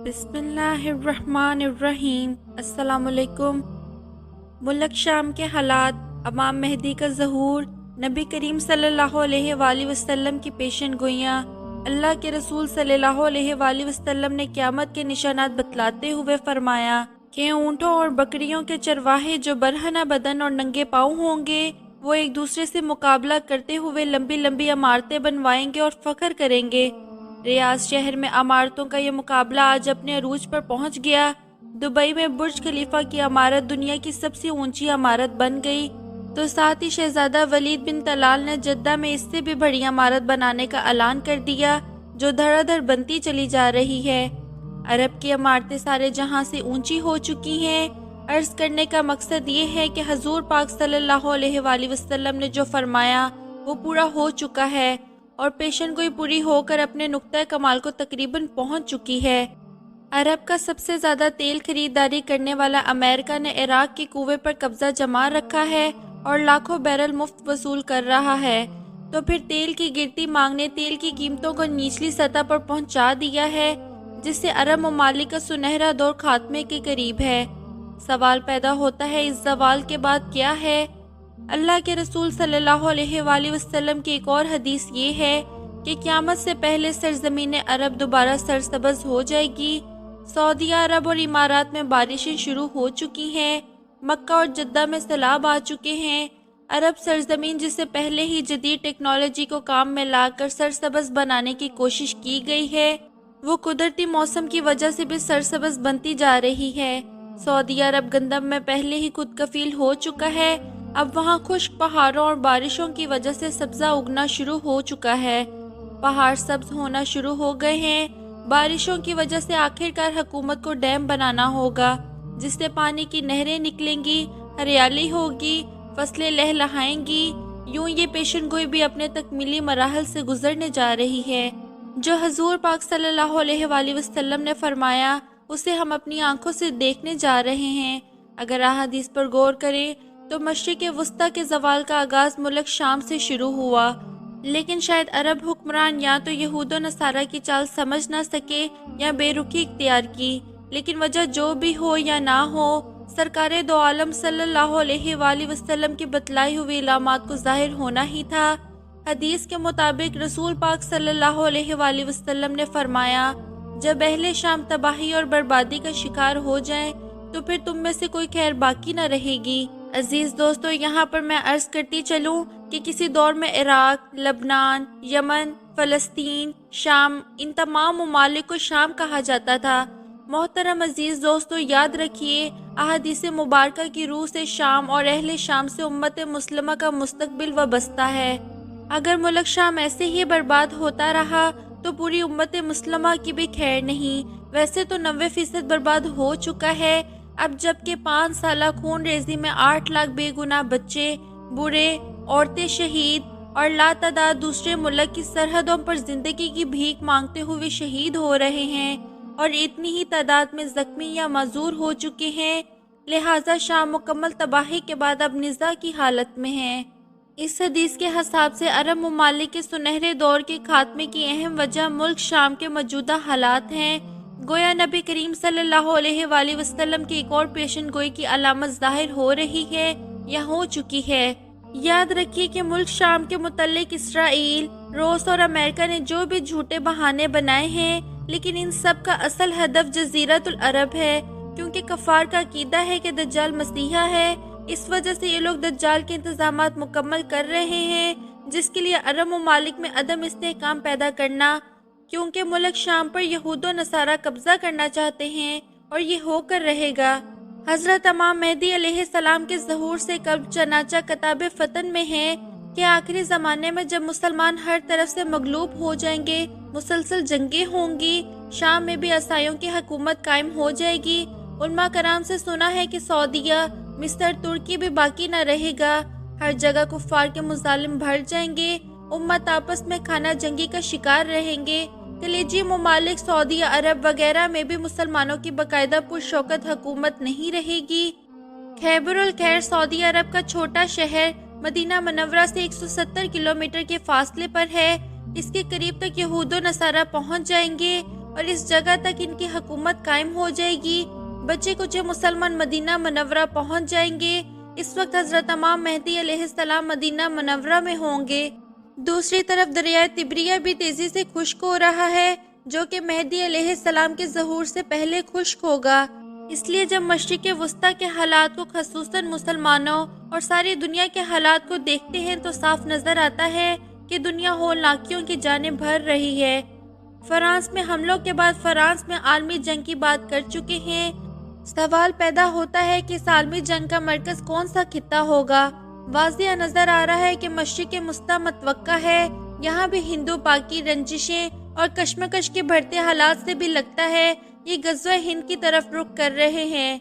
بسم اللہ الرحمن الرحیم۔ السلام علیکم۔ ملک شام کے حالات، امام مہدی کا ظہور، نبی کریم صلی اللہ علیہ وآلہ وسلم کی پیشن گوئیاں۔ اللہ کے رسول صلی اللہ علیہ وآلہ وسلم نے قیامت کے نشانات بتلاتے ہوئے فرمایا کہ اونٹوں اور بکریوں کے چرواہے جو برہنہ بدن اور ننگے پاؤں ہوں گے، وہ ایک دوسرے سے مقابلہ کرتے ہوئے لمبی لمبی عمارتیں بنوائیں گے اور فخر کریں گے۔ ریاض شہر میں عمارتوں کا یہ مقابلہ آج اپنے عروج پر پہنچ گیا۔ دبئی میں برج خلیفہ کی عمارت دنیا کی سب سے اونچی عمارت بن گئی، تو ساتھ ہی شہزادہ ولید بن طلال نے جدہ میں اس سے بھی بڑی عمارت بنانے کا اعلان کر دیا، جو دھڑا دھڑ بنتی چلی جا رہی ہے۔ عرب کی عمارتیں سارے جہاں سے اونچی ہو چکی ہیں۔ عرض کرنے کا مقصد یہ ہے کہ حضور پاک صلی اللہ علیہ وآلہ وسلم نے جو فرمایا وہ پورا ہو چکا ہے، اور پیشن گوئی پوری ہو کر اپنے نقطۂ کمال کو تقریباً پہنچ چکی ہے۔ عرب کا سب سے زیادہ تیل خریداری کرنے والا امریکہ نے عراق کے کنویں پر قبضہ جما رکھا ہے اور لاکھوں بیرل مفت وصول کر رہا ہے، تو پھر تیل کی گرتی مانگ نے تیل کی قیمتوں کو نچلی سطح پر پہنچا دیا ہے، جس سے عرب ممالک کا سنہرا دور خاتمے کے قریب ہے۔ سوال پیدا ہوتا ہے، اس زوال کے بعد کیا ہے؟ اللہ کے رسول صلی اللہ علیہ وآلہ وسلم کی ایک اور حدیث یہ ہے کہ قیامت سے پہلے سرزمین عرب دوبارہ سرسبز ہو جائے گی۔ سعودیہ عرب اور امارات میں بارشیں شروع ہو چکی ہیں، مکہ اور جدہ میں سیلاب آ چکے ہیں۔ عرب سرزمین جسے پہلے ہی جدید ٹیکنالوجی کو کام میں لا کر سرسبز بنانے کی کوشش کی گئی ہے، وہ قدرتی موسم کی وجہ سے بھی سرسبز بنتی جا رہی ہے۔ سعودی عرب گندم میں پہلے ہی خود کفیل ہو چکا ہے، اب وہاں خشک پہاڑوں اور بارشوں کی وجہ سے سبزہ اگنا شروع ہو چکا ہے۔ پہاڑ سبز ہونا شروع ہو گئے ہیں۔ بارشوں کی وجہ سے آخرکار حکومت کو ڈیم بنانا ہوگا، جس سے پانی کی نہریں نکلیں گی، ہریالی ہوگی، فصلیں لہلہائیں گی۔ یوں یہ پیشن گوئی بھی اپنے تکمیلی مراحل سے گزرنے جا رہی ہے۔ جو حضور پاک صلی اللہ علیہ وآلہ وسلم نے فرمایا، اسے ہم اپنی آنکھوں سے دیکھنے جا رہے ہیں۔ اگر احادیث پر غور کریں تو مشرق وسطیٰ کے زوال کا آغاز ملک شام سے شروع ہوا، لیکن شاید عرب حکمران یا تو یہود و نصارہ کی چال سمجھ نہ سکے یا بے رخی اختیار کی، لیکن وجہ جو بھی ہو یا نہ ہو، سرکار دو عالم صلی اللہ علیہ وآلہ وسلم کی بتلائی ہوئی علامات کو ظاہر ہونا ہی تھا۔ حدیث کے مطابق رسول پاک صلی اللہ علیہ وآلہ وسلم نے فرمایا، جب اہل شام تباہی اور بربادی کا شکار ہو جائیں تو پھر تم میں سے کوئی خیر باقی نہ رہے گی۔ عزیز دوستو، یہاں پر میں عرض کرتی چلوں کہ کسی دور میں عراق، لبنان، یمن، فلسطین، شام، ان تمام ممالک کو شام کہا جاتا تھا۔ محترم عزیز دوستو، یاد رکھیے، احادیث مبارکہ کی روح سے شام اور اہل شام سے امت مسلمہ کا مستقبل وابستہ ہے۔ اگر ملک شام ایسے ہی برباد ہوتا رہا تو پوری امت مسلمہ کی بھی خیر نہیں۔ ویسے تو 90% برباد ہو چکا ہے، اب جبکہ 5 سالہ خون ریزی میں 8 لاکھ بے گناہ بچے، بوڑھے، عورتیں شہید اور لاتعداد دوسرے ملک کی سرحدوں پر زندگی کی بھیک مانگتے ہوئے شہید ہو رہے ہیں، اور اتنی ہی تعداد میں زخمی یا معذور ہو چکے ہیں۔ لہٰذا شام مکمل تباہی کے بعد اب نزاع کی حالت میں ہے۔ اس حدیث کے حساب سے عرب ممالک کے سنہرے دور کے خاتمے کی اہم وجہ ملک شام کے موجودہ حالات ہیں۔ گویا نبی کریم صلی اللہ علیہ وآلہ وسلم کی ایک اور پیشن گوئی کی علامت ظاہر ہو رہی ہے یا ہو چکی ہے۔ یاد رکھیے کہ ملک شام کے متعلق اسرائیل، روس اور امریکہ نے جو بھی جھوٹے بہانے بنائے ہیں، لیکن ان سب کا اصل ہدف جزیرۃ العرب ہے، کیونکہ کفار کا عقیدہ ہے کہ دجال مسیحا ہے۔ اس وجہ سے یہ لوگ دجال کے انتظامات مکمل کر رہے ہیں، جس کے لیے عرب ممالک میں عدم استحکام پیدا کرنا، کیونکہ ملک شام پر یہود و نصارہ قبضہ کرنا چاہتے ہیں، اور یہ ہو کر رہے گا۔ حضرت امام مہدی علیہ السلام کے ظہور سے قبل چنانچہ کتاب فتن میں ہے کہ آخری زمانے میں جب مسلمان ہر طرف سے مغلوب ہو جائیں گے، مسلسل جنگیں ہوں گی، شام میں بھی عیسائیوں کی حکومت قائم ہو جائے گی۔ علماء کرام سے سنا ہے کہ سعودیہ، مصر، ترکی بھی باقی نہ رہے گا، ہر جگہ کفار کے مظالم بھر جائیں گے، امت آپس میں خانہ جنگی کا شکار رہیں گے۔ خلیجی ممالک، سعودی عرب وغیرہ میں بھی مسلمانوں کی باقاعدہ پرشوکت حکومت نہیں رہے گی۔ خیبر الخیر سعودی عرب کا چھوٹا شہر مدینہ منورہ سے 170 کلومیٹر کے فاصلے پر ہے۔ اس کے قریب تک یہود و نصارہ پہنچ جائیں گے اور اس جگہ تک ان کی حکومت قائم ہو جائے گی۔ بچے کچھ مسلمان مدینہ منورہ پہنچ جائیں گے۔ اس وقت حضرت امام مہدی علیہ السلام مدینہ منورہ میں ہوں گے۔ دوسری طرف دریائے تبریہ بھی تیزی سے خشک ہو رہا ہے، جو کہ مہدی علیہ السلام کے ظہور سے پہلے خشک ہوگا۔ اس لیے جب مشرق وسطیٰ کے حالات کو خصوصاً مسلمانوں اور ساری دنیا کے حالات کو دیکھتے ہیں تو صاف نظر آتا ہے کہ دنیا ہولناکیوں کی جانب بڑھ رہی ہے۔ فرانس میں حملوں کے بعد فرانس میں عالمی جنگ کی بات کر چکے ہیں۔ سوال پیدا ہوتا ہے کہ اس عالمی جنگ کا مرکز کون سا خطہ ہوگا؟ واضح نظر آ رہا ہے کہ مشرق وسطیٰ متوقع ہے۔ یہاں بھی ہندو پاکی رنجشیں اور کشمکش کے بڑھتے حالات سے بھی لگتا ہے یہ غزوہ ہند کی طرف رخ کر رہے ہیں،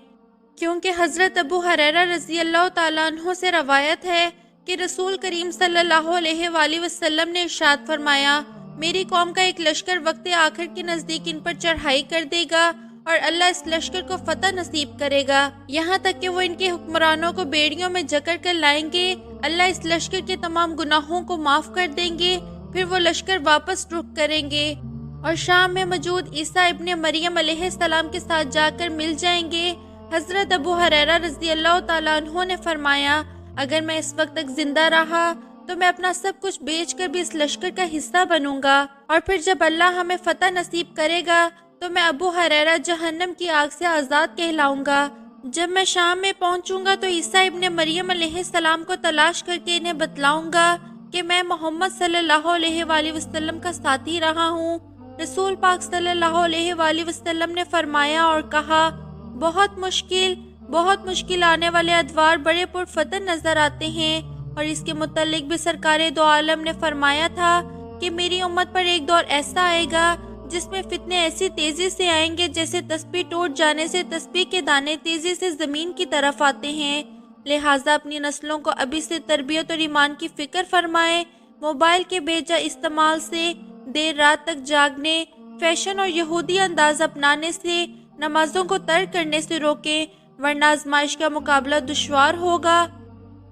کیونکہ حضرت ابو ہریرہ رضی اللہ تعالیٰ عنہ سے روایت ہے کہ رسول کریم صلی اللہ علیہ وآلہ وسلم نے ارشاد فرمایا، میری قوم کا ایک لشکر وقت آخر کے نزدیک ان پر چڑھائی کر دے گا اور اللہ اس لشکر کو فتح نصیب کرے گا، یہاں تک کہ وہ ان کے حکمرانوں کو بیڑیوں میں جکڑ کر لائیں گے۔ اللہ اس لشکر کے تمام گناہوں کو معاف کر دیں گے، پھر وہ لشکر واپس رخ کریں گے اور شام میں موجود عیسیٰ ابن مریم علیہ السلام کے ساتھ جا کر مل جائیں گے۔ حضرت ابو ہریرہ رضی اللہ تعالیٰ عنہ نے فرمایا، اگر میں اس وقت تک زندہ رہا تو میں اپنا سب کچھ بیچ کر بھی اس لشکر کا حصہ بنوں گا، اور پھر جب اللہ ہمیں فتح نصیب کرے گا تو میں ابو ہریرہ جہنم کی آگ سے آزاد کہلاؤں گا۔ جب میں شام میں پہنچوں گا تو عیسیٰ ابن مریم علیہ السلام کو تلاش کر کے انہیں بتلاؤں گا کہ میں محمد صلی اللہ علیہ وآلہ وسلم کا ساتھی رہا ہوں۔ رسول پاک صلی اللہ علیہ وآلہ وسلم نے فرمایا اور کہا، بہت مشکل آنے والے ادوار بڑے پرفتن نظر آتے ہیں، اور اس کے متعلق بھی سرکار دو عالم نے فرمایا تھا کہ میری امت پر ایک دور ایسا آئے گا جس میں فتنے ایسی تیزی سے آئیں گے جیسے تسبیح ٹوٹ جانے سے تسبیح کے دانے تیزی سے زمین کی طرف آتے ہیں۔ لہٰذا اپنی نسلوں کو ابھی سے تربیت اور ایمان کی فکر فرمائیں، موبائل کے بے جا استعمال سے، دیر رات تک جاگنے، فیشن اور یہودی انداز اپنانے سے، نمازوں کو ترک کرنے سے روکیں، ورنہ آزمائش کا مقابلہ دشوار ہوگا۔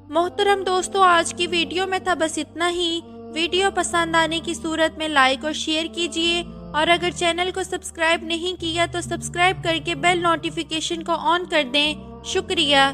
محترم دوستو، آج کی ویڈیو میں تھا بس اتنا ہی۔ ویڈیو پسند آنے کی صورت میں لائک اور شیئر کیجیے، اور اگر چینل کو سبسکرائب نہیں کیا تو سبسکرائب کر کے بیل نوٹیفیکیشن کو آن کر دیں۔ شکریہ۔